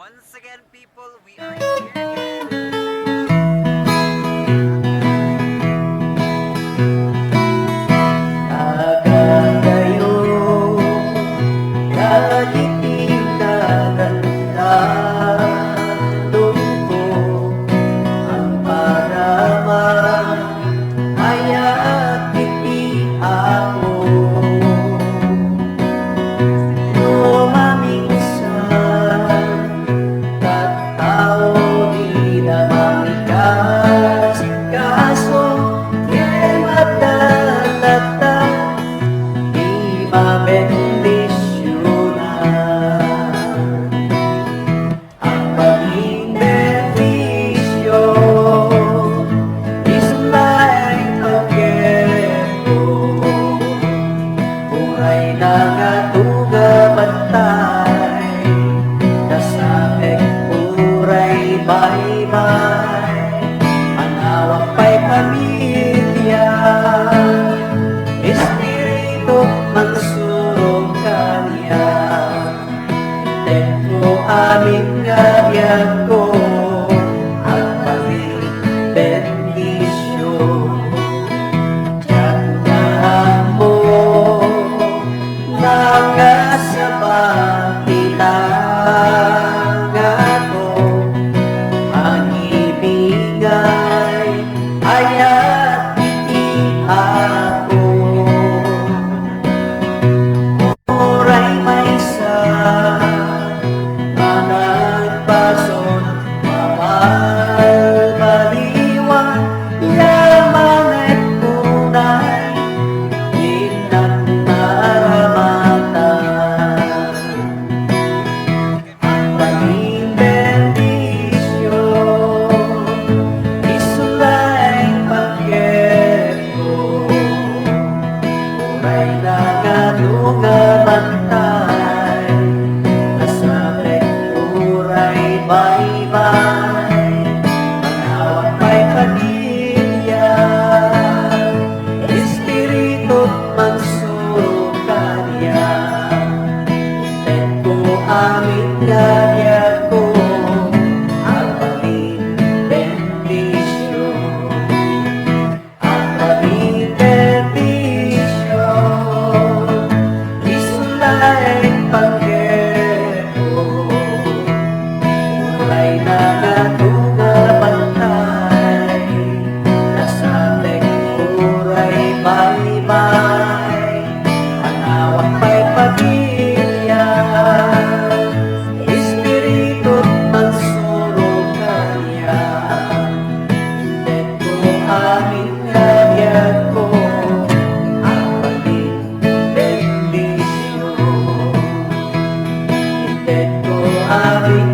Once again, people, we are here again. Agad kahit di kaganda, lungko ang parama, kaya't hindi ako lumaminsan, tattao di lamang ikas, kaso kaya madalata di mabendisyonan ang pag-inerbisyo, isulay pagkero, buhay na nga tugabantay, kasabek uray bye-bye, manawag pa'y pamilya, espiritu magsurong kanya, tempo aming gabiyag ko, at pag-bendisyon. Tiyandahan mo, nangasabang ilangan mo, ang ibigay, aya't hindi ako. Oray may isa na nagpason, mahal baliwan, yaman at tunay, inanaramatan. Ang pag-imbendisyon, isulay pagkero, uray na ganugabantay, nasabek uray bye-bye, manawag pa'y pamilya, espiritu't magsuro kanya, tempo aming gaya ko, ang pag-bendisyon, ang pag-bendisyon, isulay pagkero, uray na natugabantay, nasabek uray bye-bye, manawag pa'y pamilya, espiritu't magsuro kanya, tempo aming gayag ko, ang pag-bendisyon, tempo aming